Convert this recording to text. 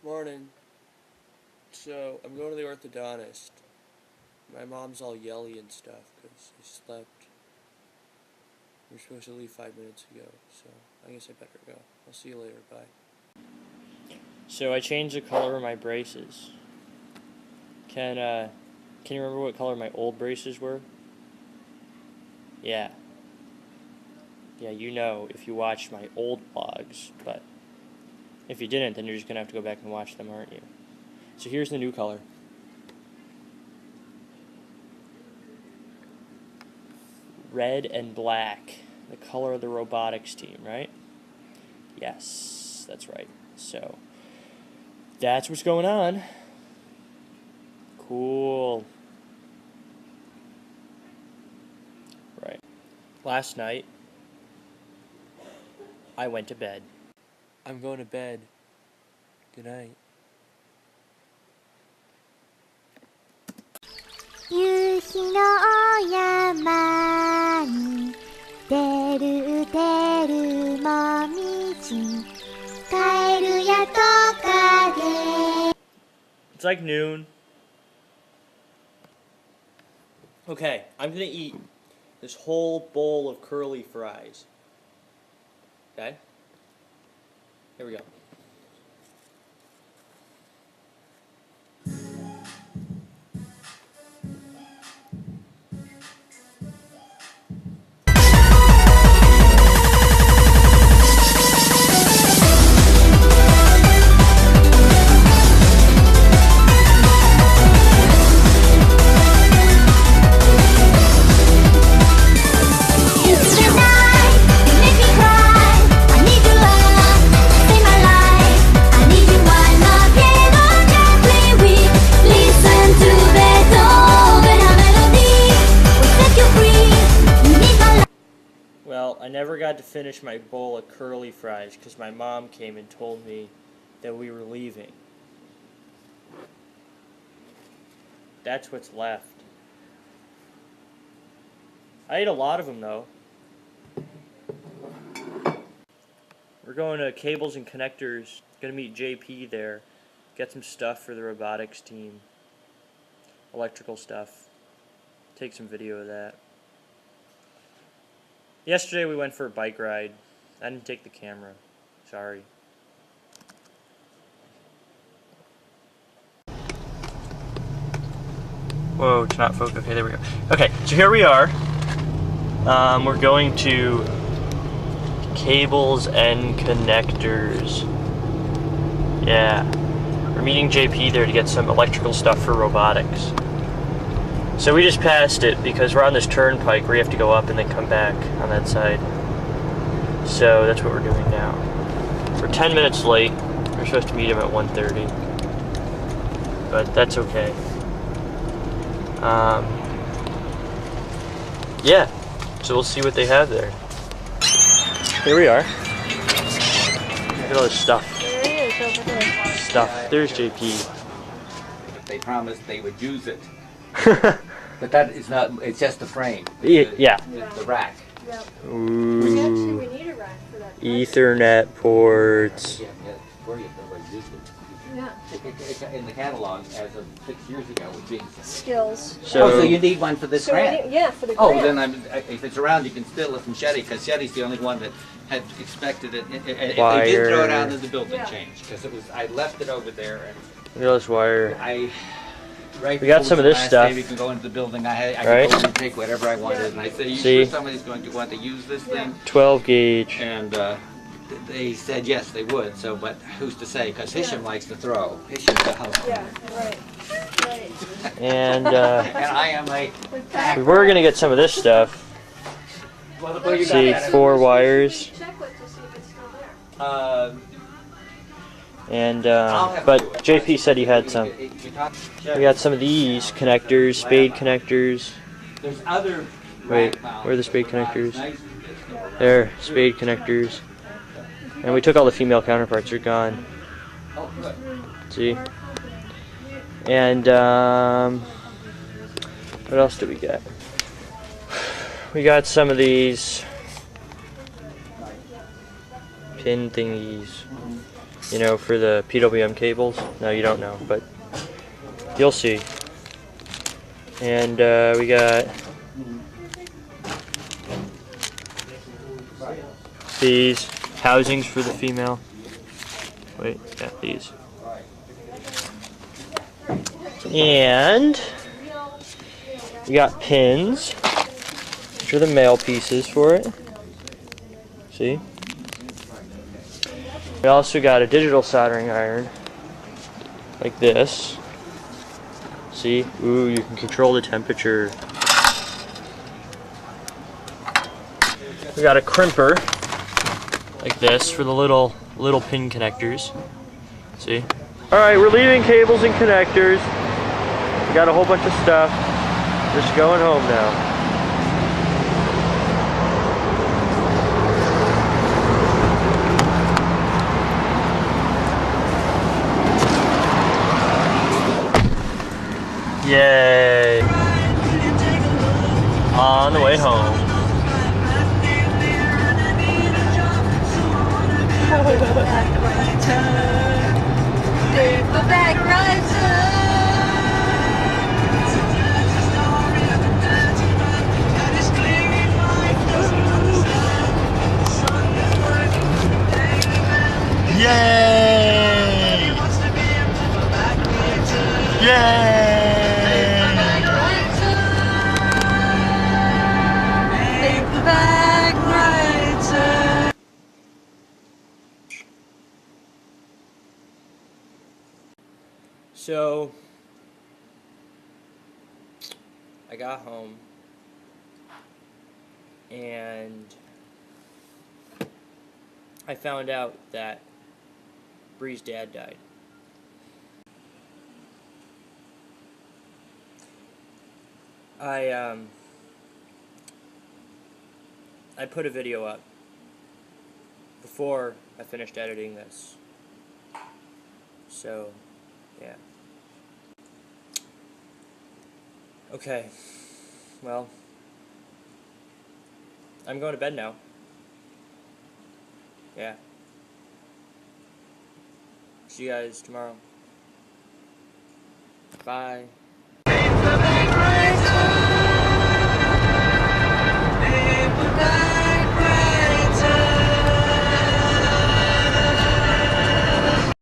Morning. So, I'm going to the orthodontist. My mom's all yelly and stuff because I slept. We were supposed to leave 5 minutes ago, so I guess I better go. I'll see you later. Bye. So, I changed the color of my braces. Can you remember what color my old braces were? Yeah. Yeah, you know if you watched my old vlogs, but if you didn't, then you're just going to have to go back and watch them, aren't you? So here's the new color. Red and black. The color of the robotics team, right? Yes, that's right. So, that's what's going on. Cool. Right. Last night, I went to bed. I'm going to bed. Good night. 夕日の山に出る出るもみじカエルやトカゲ It's like noon. Okay, I'm gonna eat this whole bowl of curly fries. Okay? Here we go. Well, I never got to finish my bowl of curly fries because my mom came and told me that we were leaving. That's what's left. I ate a lot of them though. We're going to Cables and Connectors. Gonna meet JP there. Get some stuff for the robotics team. Electrical stuff. Take some video of that. Yesterday we went for a bike ride. I didn't take the camera. Sorry. Whoa, it's not focused. Okay, there we go. Okay, so here we are. We're going to Cables and Connectors. Yeah. We're meeting JP there to get some electrical stuff for robotics. So we just passed it because we're on this turnpike where you have to go up and then come back on that side. So that's what we're doing now. We're 10 minutes late. We're supposed to meet him at 1:30. But that's okay. Yeah. So we'll see what they have there. Here we are. Look at all this stuff. There he is over there. Stuff. There's JP. They promised they would use it. But that is not, it's just the frame. Yeah. The rack. Yep. Ooh. We need a rack for that. Ethernet ports. Yeah, where nobody used it. Yeah. In the catalog, as of 6 years ago, was being Skills. so you need one for this grant? Yeah, for the Oh, grant. then if it's around, you can steal it from Shetty, because Shetty's the only one that had expected it. They did throw it out in the building change, because it was, I left it over there, and Look at all this wire. we got some of this stuff. We can go into the building. I Right? could go and take whatever I wanted, and I said, "You See? sure somebody's going to want to use this thing?" 12 gauge. And they said yes, they would. So, but who's to say? Because Hisham likes to throw. Hisham's the house. Yeah, right. Right. And And I am a. we were gonna get some of this stuff. Well, you got See, that. 4 wires. Check it to see if it's still there. And but JP said he had some. We got some of these connectors, spade connectors. There's other. Wait, where are the spade connectors? There, spade connectors. And we took all the female counterparts, they're gone. Oh, good. See? And what else did we get? We got some of these pin thingies. You know, for the PWM cables. No, you don't know, but you'll see. And we got these housings for the female. Wait, yeah, these. And we got pins, which are the male pieces for it. See? We also got a digital soldering iron, like this. See? Ooh, you can control the temperature. We got a crimper, like this, for the little pin connectors. See? Alright, we're leaving cables and connectors. We got a whole bunch of stuff. Just going home now. Yay! On the way home. Yay! Yay! So, I got home, and I found out that Bree's dad died. I put a video up before I finished editing this. So, yeah. Okay. Well, I'm going to bed now. Yeah. See you guys tomorrow. Bye.